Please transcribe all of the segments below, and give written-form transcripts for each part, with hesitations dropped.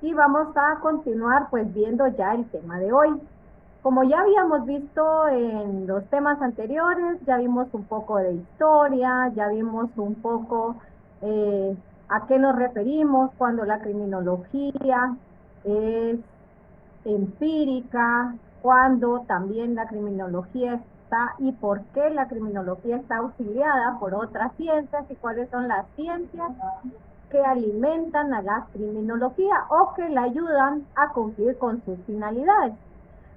y vamos a continuar pues viendo ya el tema de hoy. Como ya habíamos visto en los temas anteriores, ya vimos un poco de historia, ya vimos un poco a qué nos referimos cuando la criminología es empírica, cuando también la criminología está y por qué la criminología está auxiliada por otras ciencias y cuáles son las ciencias que alimentan a la criminología o que la ayudan a cumplir con sus finalidades.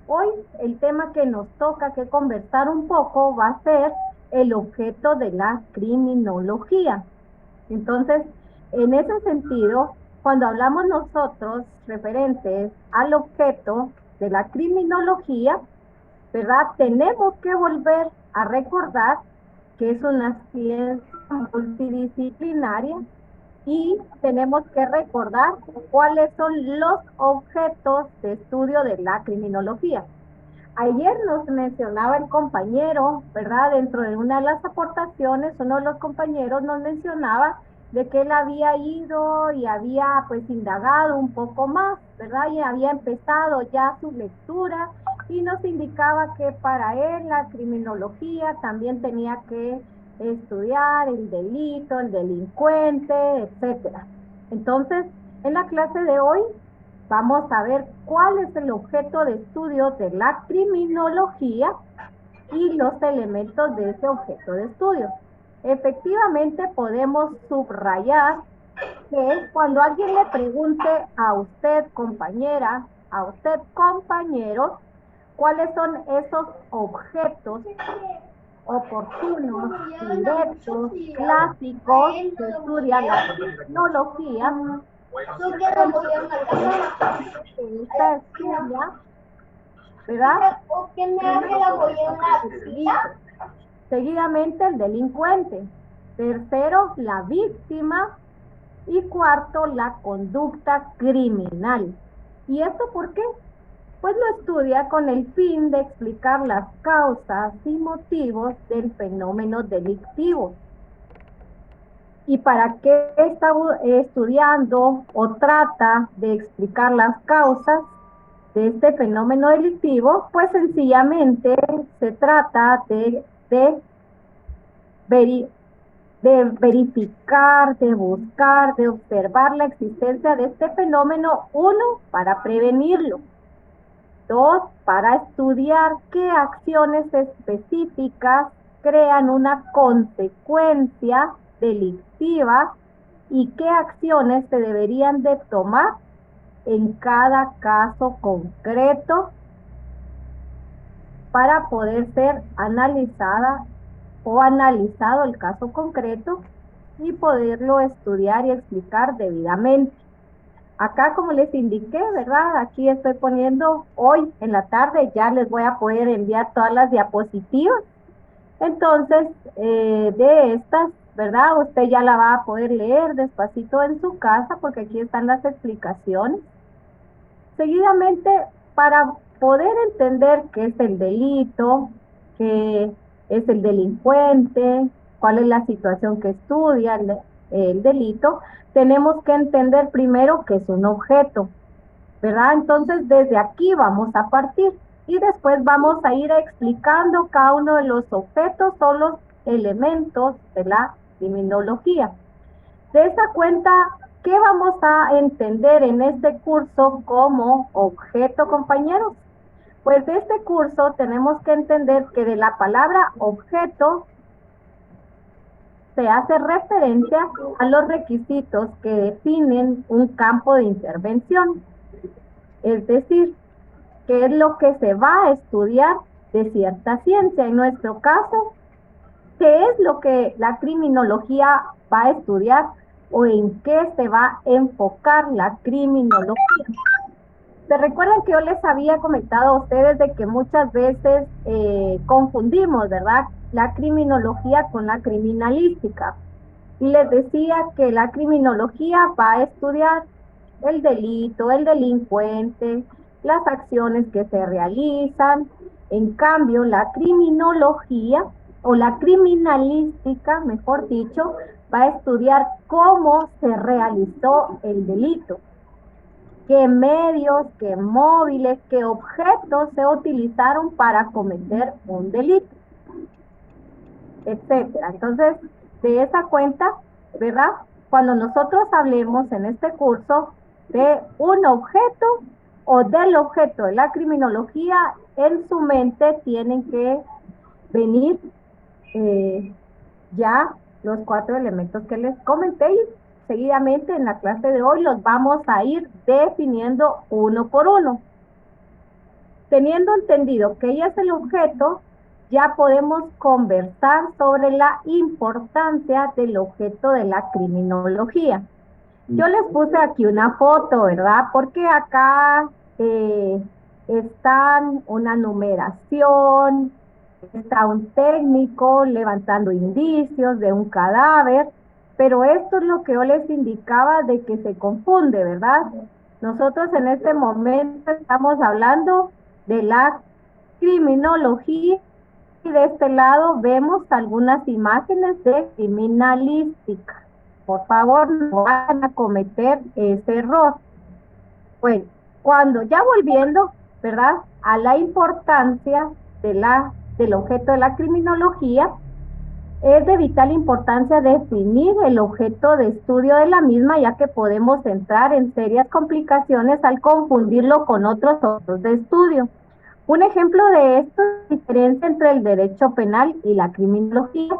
Hoy el tema que nos toca que conversar un poco va a ser el objeto de la criminología. Entonces, en ese sentido, cuando hablamos nosotros referentes al objeto de la criminología, ¿verdad? Tenemos que volver a recordar que es una ciencia multidisciplinaria y tenemos que recordar cuáles son los objetos de estudio de la criminología. Ayer nos mencionaba el compañero, ¿verdad? Dentro de una de las aportaciones, uno de los compañeros nos mencionaba de que él había ido y había pues indagado un poco más, ¿verdad? Y había empezado ya su lectura y nos indicaba que para él la criminología también tenía que estudiar el delito, el delincuente, etcétera. Entonces, en la clase de hoy vamos a ver cuál es el objeto de estudio de la criminología y los elementos de ese objeto de estudio. Efectivamente, podemos subrayar que cuando alguien le pregunte a usted, compañera, a usted, compañero, cuáles son esos objetos oportunos, directos, clásicos que estudia la criminología, esta estudia, ¿verdad? Primero, el delito, seguidamente el delincuente, tercero, la víctima y cuarto, la conducta criminal. ¿Y esto por qué? Pues lo estudia con el fin de explicar las causas y motivos del fenómeno delictivo. ¿Y para qué está estudiando o trata de explicar las causas de este fenómeno delictivo? Pues sencillamente se trata de, veri de verificar, de buscar, de observar la existencia de este fenómeno, uno, para prevenirlo, dos, para estudiar qué acciones específicas crean una consecuencia delictiva y qué acciones se deberían de tomar en cada caso concreto para poder ser analizada o analizado el caso concreto y poderlo estudiar y explicar debidamente. Acá, como les indiqué, ¿verdad? Aquí estoy poniendo hoy en la tarde, ya les voy a poder enviar todas las diapositivas. Entonces, de estas, ¿verdad? Usted ya la va a poder leer despacito en su casa porque aquí están las explicaciones. Seguidamente, para poder entender qué es el delito, qué es el delincuente, cuál es la situación que estudia el delito, tenemos que entender primero qué es un objeto, ¿verdad? Entonces, desde aquí vamos a partir y después vamos a ir explicando cada uno de los objetos o los elementos de la criminología. De esa cuenta, ¿qué vamos a entender en este curso como objeto, compañeros? Pues de este curso tenemos que entender que de la palabra objeto se hace referencia a los requisitos que definen un campo de intervención. Es decir, qué es lo que se va a estudiar de cierta ciencia. En nuestro caso, ¿qué es lo que la criminología va a estudiar o en qué se va a enfocar la criminología? ¿Se recuerdan que yo les había comentado a ustedes de que muchas veces confundimos, ¿verdad? La criminología con la criminalística. Y les decía que la criminología va a estudiar el delito, el delincuente, las acciones que se realizan. En cambio, la criminología o la criminalística, mejor dicho, va a estudiar cómo se realizó el delito. qué medios, qué móviles, qué objetos se utilizaron para cometer un delito, etcétera. Entonces, de esa cuenta, ¿verdad? Cuando nosotros hablemos en este curso de un objeto o del objeto de la criminología, en su mente tienen que venir ya los 4 elementos que les comenté, y seguidamente en la clase de hoy los vamos a ir definiendo uno por uno. Teniendo entendido que ella es el objeto, ya podemos conversar sobre la importancia del objeto de la criminología. Yo les puse aquí una foto, ¿verdad? Porque acá están una numeración, está un técnico levantando indicios de un cadáver, pero esto es lo que yo les indicaba de que se confunde, ¿verdad? Nosotros en este momento estamos hablando de la criminología y de este lado vemos algunas imágenes de criminalística. Por favor, no vayan a cometer ese error. Bueno, cuando ya volviendo, ¿verdad?, a la importancia del objeto de la criminología, es de vital importancia definir el objeto de estudio de la misma, ya que podemos entrar en serias complicaciones al confundirlo con otros objetos de estudio. Un ejemplo de esto es la diferencia entre el derecho penal y la criminología,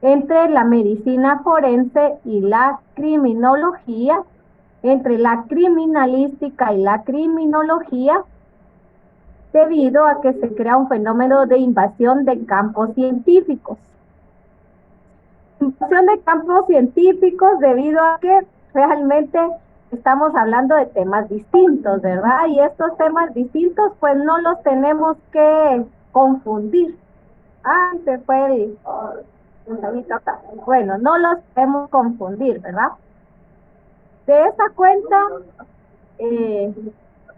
entre la medicina forense y la criminología, entre la criminalística y la criminología, debido a que se crea un fenómeno de invasión de campos científicos. Invasión de campos científicos debido a que realmente estamos hablando de temas distintos, ¿verdad? Y estos temas distintos pues no los tenemos que confundir. Ah, se fue el... Bueno, no los podemos confundir, ¿verdad? De esa cuenta,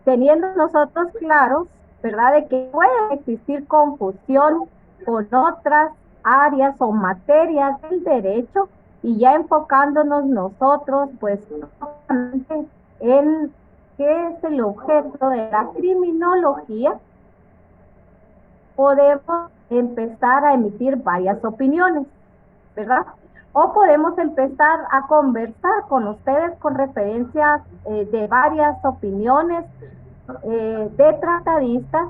teniendo nosotros claros, ¿verdad?, de que puede existir confusión con otras áreas o materias del derecho, y ya enfocándonos nosotros, pues, en qué es el objeto de la criminología, podemos empezar a emitir varias opiniones, ¿verdad? O podemos empezar a conversar con ustedes con referencias de varias opiniones de tratadistas,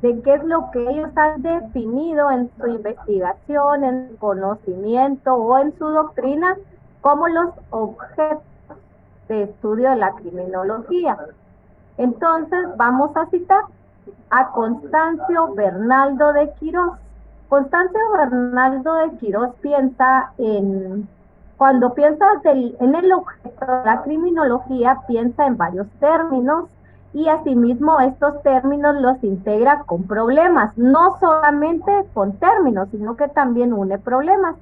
de qué es lo que ellos han definido en su investigación, en su conocimiento o en su doctrina como los objetos de estudio de la criminología. Entonces vamos a citar a Constancio Bernaldo de Quirós. Constancio Bernaldo de Quirós piensa cuando piensa en el objeto de la criminología, piensa en varios términos, y asimismo estos términos los integra con problemas, no solamente con términos, sino que también une problemas.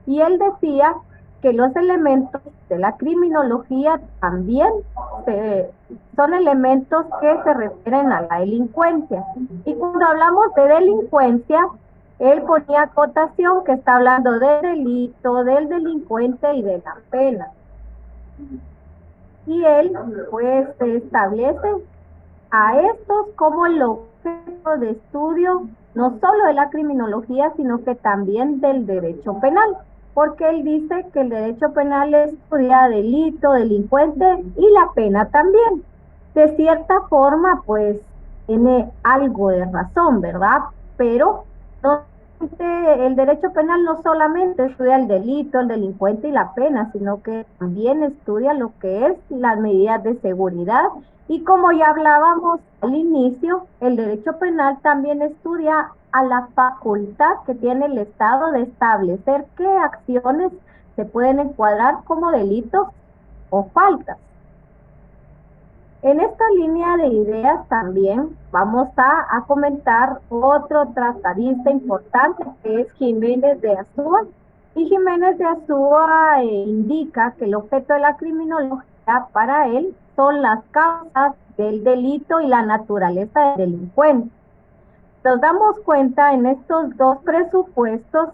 Y él decía que los elementos de la criminología también son elementos que se refieren a la delincuencia. Y cuando hablamos de delincuencia, él ponía acotación que está hablando del delito, del delincuente y de la pena. Y él pues establece a estos como el objeto de estudio no solo de la criminología, sino que también del derecho penal, porque él dice que el derecho penal estudia delito, delincuente y la pena también. De cierta forma, pues, tiene algo de razón, ¿verdad? Pero el derecho penal no solamente estudia el delito, el delincuente y la pena, sino que también estudia lo que es las medidas de seguridad. Y como ya hablábamos al inicio, el derecho penal también estudia a la facultad que tiene el Estado de establecer qué acciones se pueden encuadrar como delitos o faltas. En esta línea de ideas también vamos a comentar otro tratadista importante, que es Jiménez de Azúa. Y Jiménez de Azúa indica que el objeto de la criminología para él son las causas del delito y la naturaleza del delincuente. Nos damos cuenta en estos dos presupuestos,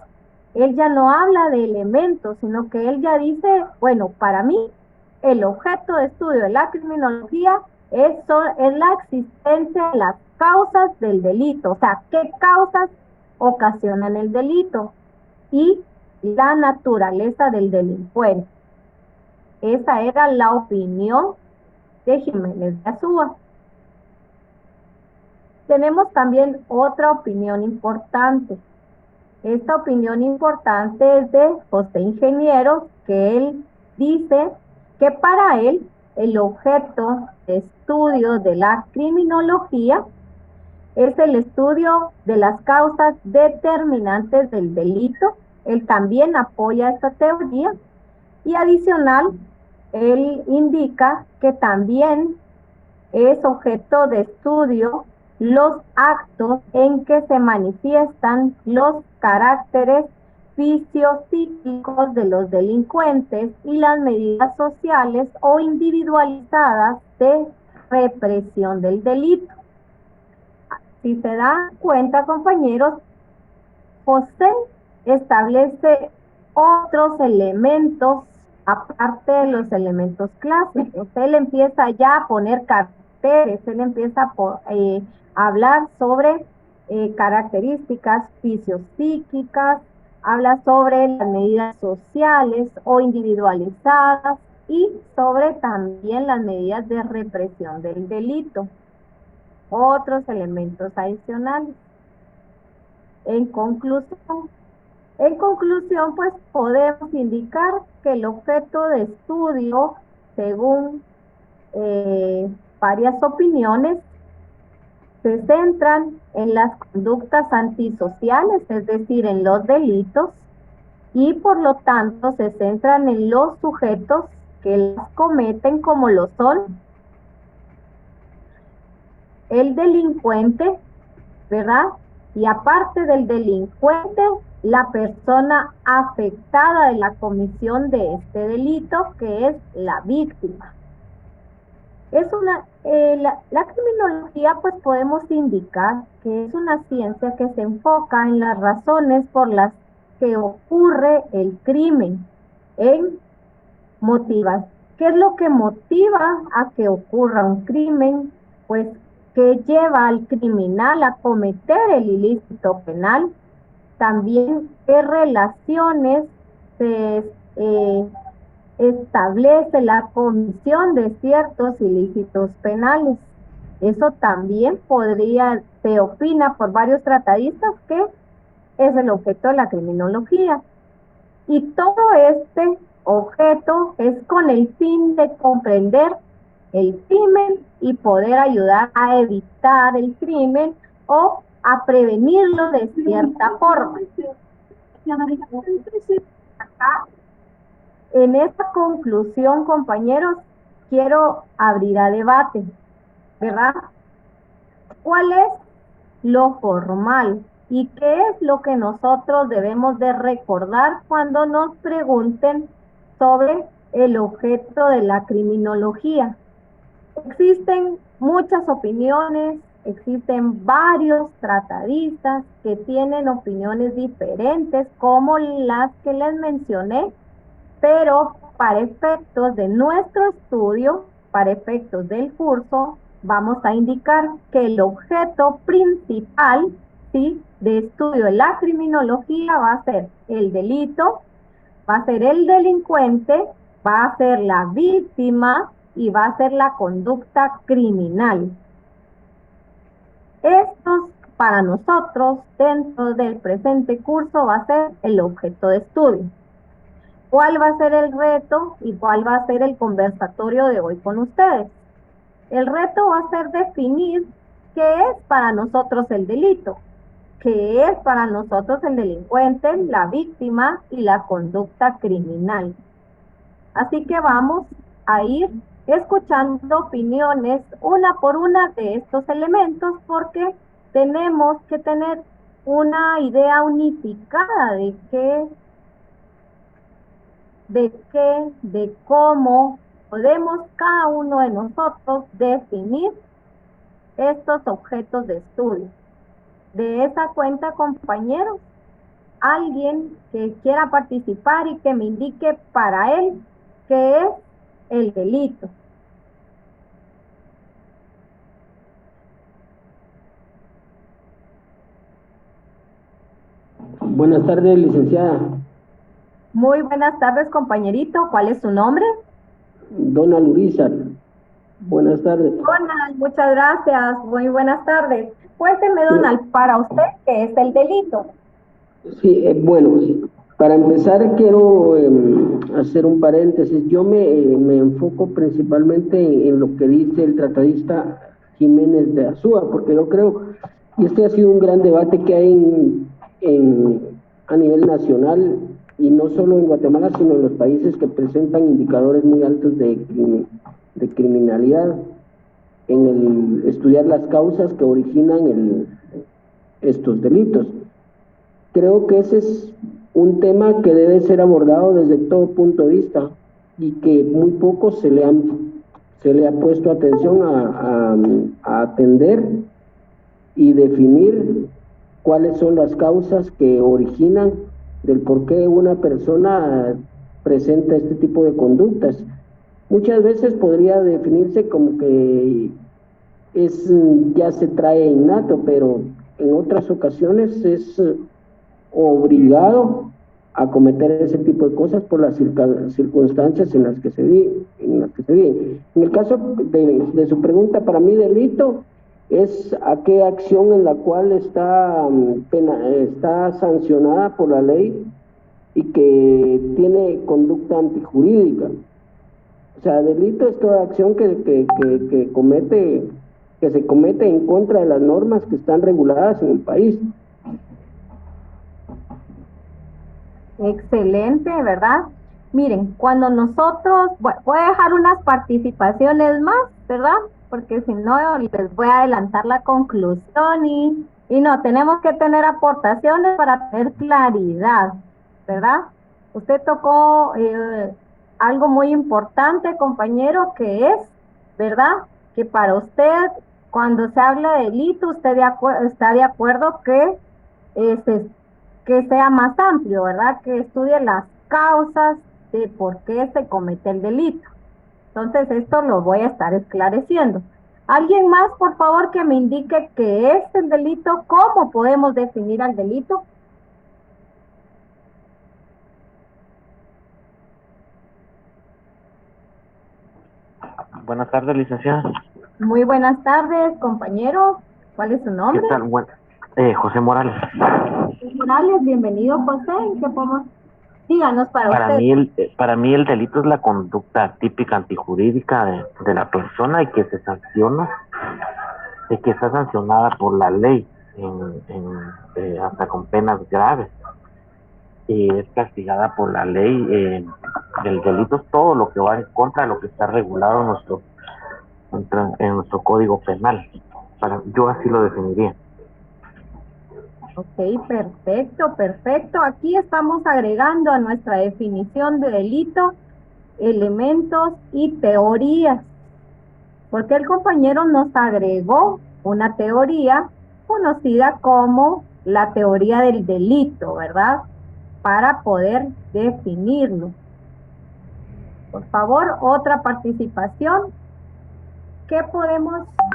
él ya no habla de elementos, sino que él ya dice, bueno, para mí el objeto de estudio de la criminología Eso es la existencia de las causas del delito, o sea, qué causas ocasionan el delito y la naturaleza del delincuente. Esa era la opinión de Jiménez de Azúa. Tenemos también otra opinión importante. Esta opinión importante es de José Ingenieros, que él dice que para él el objeto de estudio de la criminología es el estudio de las causas determinantes del delito. Él también apoya esta teoría y adicional, él indica que también es objeto de estudio los actos en que se manifiestan los caracteres fisiopsíquicos de los delincuentes y las medidas sociales o individualizadas de represión del delito. Si se dan cuenta, compañeros, José establece otros elementos aparte de los elementos clásicos. Él empieza ya a poner caracteres, él empieza a hablar sobre características fisiopsíquicas, habla sobre las medidas sociales o individualizadas y sobre también las medidas de represión del delito. Otros elementos adicionales. En conclusión, pues podemos indicar que el objeto de estudio, según varias opiniones, se centran en las conductas antisociales, es decir, en los delitos, y por lo tanto se centran en los sujetos que las cometen, como lo son el delincuente, ¿verdad? Y aparte del delincuente, la persona afectada de la comisión de este delito, que es la víctima. Es la criminología, pues podemos indicar que es una ciencia que se enfoca en las razones por las que ocurre el crimen, en motivas. ¿Qué es lo que motiva a que ocurra un crimen? Pues, ¿qué lleva al criminal a cometer el ilícito penal? También, ¿qué relaciones se establece la comisión de ciertos ilícitos penales? Eso también se opina por varios tratadistas que es el objeto de la criminología. Y todo este objeto es con el fin de comprender el crimen y poder ayudar a evitar el crimen o a prevenirlo de cierta forma. Acá, en esta conclusión, compañeros, quiero abrir a debate, ¿verdad? ¿Cuál es lo formal y qué es lo que nosotros debemos de recordar cuando nos pregunten sobre el objeto de la criminología? Existen muchas opiniones, existen varios tratadistas que tienen opiniones diferentes, como las que les mencioné, pero para efectos de nuestro estudio, para efectos del curso, vamos a indicar que el objeto principal, ¿sí?, de estudio de la criminología va a ser el delito, va a ser el delincuente, va a ser la víctima y va a ser la conducta criminal. Estos, para nosotros, dentro del presente curso, va a ser el objeto de estudio. ¿Cuál va a ser el reto y cuál va a ser el conversatorio de hoy con ustedes? El reto va a ser definir qué es para nosotros el delito, qué es para nosotros el delincuente, la víctima y la conducta criminal. Así que vamos a ir escuchando opiniones una por una de estos elementos, porque tenemos que tener una idea unificada de cómo podemos cada uno de nosotros definir estos objetos de estudio. De esa cuenta, compañeros, alguien que quiera participar y que me indique para él qué es el delito. Buenas tardes, licenciada. Muy buenas tardes, compañerito. ¿Cuál es su nombre? Donald Urizar. Buenas tardes. Donald, muchas gracias. Muy buenas tardes. Cuénteme, Sí, Donald, para usted, ¿qué es el delito? sí, bueno, sí. Para empezar quiero hacer un paréntesis. Yo me enfoco principalmente en lo que dice el tratadista Jiménez de Azúa, porque yo creo, y este ha sido un gran debate que hay a nivel nacional, y no solo en Guatemala, sino en los países que presentan indicadores muy altos de criminalidad, en el estudiar las causas que originan estos delitos. Creo que ese es un tema que debe ser abordado desde todo punto de vista y que muy poco se le ha puesto atención a atender y definir cuáles son las causas que originan del por qué una persona presenta este tipo de conductas. Muchas veces podría definirse como que ya se trae innato, pero en otras ocasiones es obligado a cometer ese tipo de cosas por las circunstancias en las que se viven. En el caso de su pregunta, para mí delito es aquella acción en la cual está sancionada por la ley y que tiene conducta antijurídica. O sea, delito es toda acción que se comete en contra de las normas que están reguladas en el país. Excelente, ¿verdad? Miren, cuando nosotros, bueno, voy a dejar unas participaciones más, ¿verdad? Porque si no, les voy a adelantar la conclusión y no, tenemos que tener aportaciones para tener claridad, ¿verdad? Usted tocó algo muy importante, compañero, que es, ¿verdad? Que para usted, cuando se habla de delito, usted está de acuerdo que se que sea más amplio, ¿verdad? Que estudie las causas de por qué se comete el delito. Entonces, esto lo voy a estar esclareciendo. ¿Alguien más, por favor, que me indique qué es el delito? ¿Cómo podemos definir al delito? Buenas tardes, licenciada. Muy buenas tardes, compañero. ¿Cuál es su ¿Qué nombre? tal? José Morales. Morales, bienvenido, José. ¿En qué podemos? Díganos para Para usted. mí, para mí el delito es la conducta típica antijurídica de la persona y que se sanciona, y que está sancionada por la ley, hasta con penas graves. Y es castigada por la ley. El delito es todo lo que va en contra de lo que está regulado en nuestro código penal. Yo así lo definiría. Ok, perfecto, perfecto. Aquí estamos agregando a nuestra definición de delito elementos y teorías, porque el compañero nos agregó una teoría conocida como la teoría del delito, ¿verdad? Para poder definirlo. Por favor, otra participación.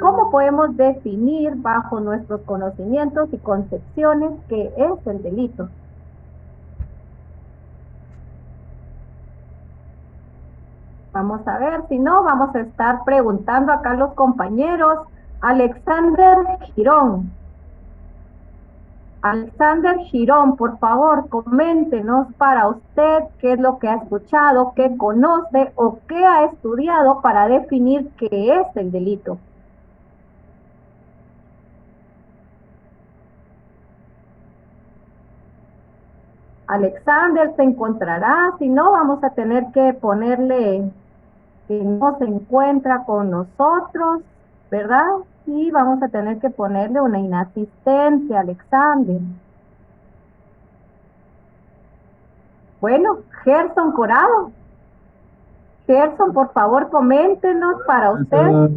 ¿Cómo podemos definir bajo nuestros conocimientos y concepciones qué es el delito? Vamos a ver, si no, vamos a estar preguntando acá a los compañeros. Alexander Girón. Alexander Girón, por favor, coméntenos para usted qué es lo que ha escuchado, qué conoce o qué ha estudiado para definir qué es el delito. Alexander se encontrará, si no, vamos a tener que ponerle que no se encuentra con nosotros, ¿verdad? Y vamos a tener que ponerle una inasistencia, Alexander. Bueno, Gerson Corado. Gerson, por favor, coméntenos para usted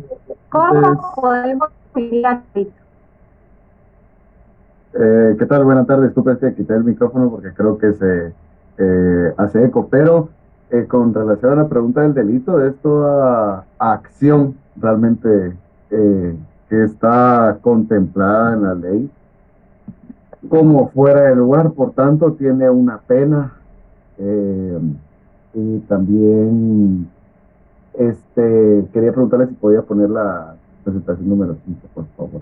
cómo podemos definir al delito. ¿Qué tal? Buenas tardes. Disculpe que quité el micrófono porque creo que se hace eco, pero con relación a la pregunta del delito, es toda acción realmente que está contemplada en la ley como fuera de lugar, por tanto tiene una pena. Y también quería preguntarle si podía poner la presentación número 5, por favor.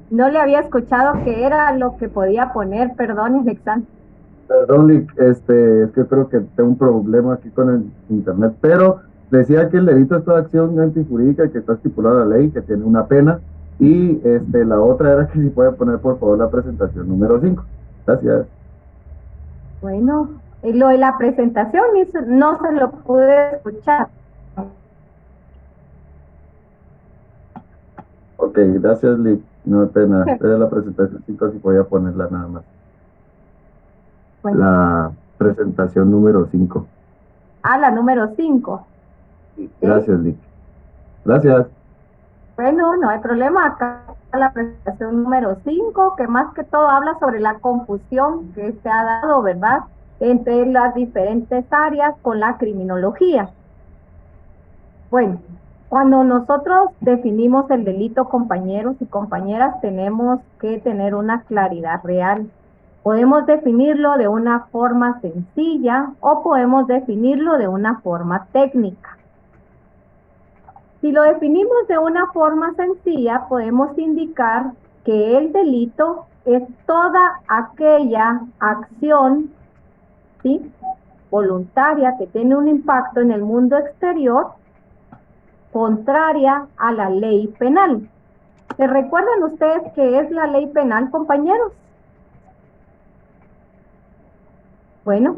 No le había escuchado qué era lo que podía poner, perdón, Alexander. Perdón, Lick, es que creo que tengo un problema aquí con el internet, pero decía que el delito es toda acción antijurídica que está estipulada en la ley, que tiene una pena, y la otra era que si puede poner por favor la presentación número 5. Gracias. Bueno, lo de la presentación no se lo pude escuchar. Ok, gracias, Lick. No hay pena. Era la presentación 5, si podía ponerla nada más. Bueno. La presentación número 5. Ah, la número 5. Gracias, Lick. Gracias. Bueno, no hay problema. Acá está la presentación número 5, que más que todo habla sobre la confusión que se ha dado, ¿verdad?, entre las diferentes áreas con la criminología. Bueno, cuando nosotros definimos el delito, compañeros y compañeras, tenemos que tener una claridad real. Podemos definirlo de una forma sencilla o podemos definirlo de una forma técnica. Si lo definimos de una forma sencilla, podemos indicar que el delito es toda aquella acción, ¿sí?, voluntaria que tiene un impacto en el mundo exterior contraria a la ley penal. ¿Se recuerdan ustedes qué es la ley penal, compañeros? Bueno,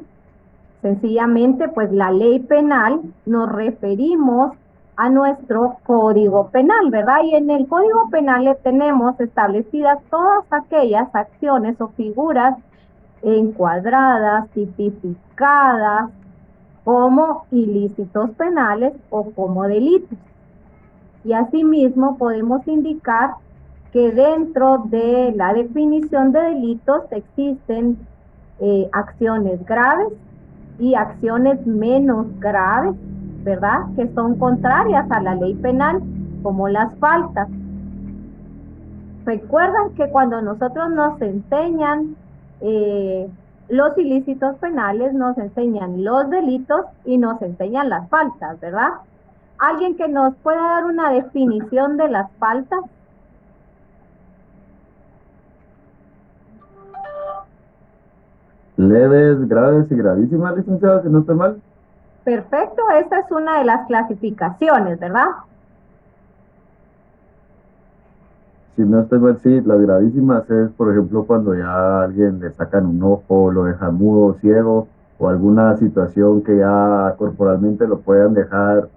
sencillamente, pues la ley penal nos referimos a nuestro Código Penal, ¿verdad? Y en el Código Penal le tenemos establecidas todas aquellas acciones o figuras encuadradas, tipificadas como ilícitos penales o como delitos. Y asimismo podemos indicar que dentro de la definición de delitos existen acciones graves y acciones menos graves, ¿verdad?, que son contrarias a la ley penal, como las faltas. Recuerdan que cuando nosotros nos enseñan los ilícitos penales, nos enseñan los delitos y nos enseñan las faltas, ¿verdad? ¿Alguien que nos pueda dar una definición de las faltas? Leves, graves y gravísimas, licenciada, si no estoy mal. Perfecto, esta es una de las clasificaciones, ¿verdad? Si no estoy mal, sí, las gravísimas es, por ejemplo, cuando ya a alguien le sacan un ojo, lo dejan mudo, ciego, o alguna situación que ya corporalmente lo puedan dejar,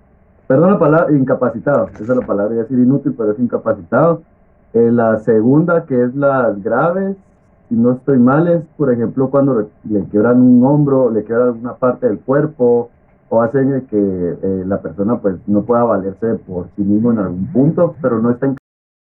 perdón la palabra, incapacitado. Esa es la palabra, iba a decir inútil, pero es incapacitado. La segunda, que es las graves, si no estoy mal, es, por ejemplo, cuando le quiebran un hombro, le quiebran alguna parte del cuerpo, o hacen que la persona pues no pueda valerse por sí mismo en algún punto, pero no está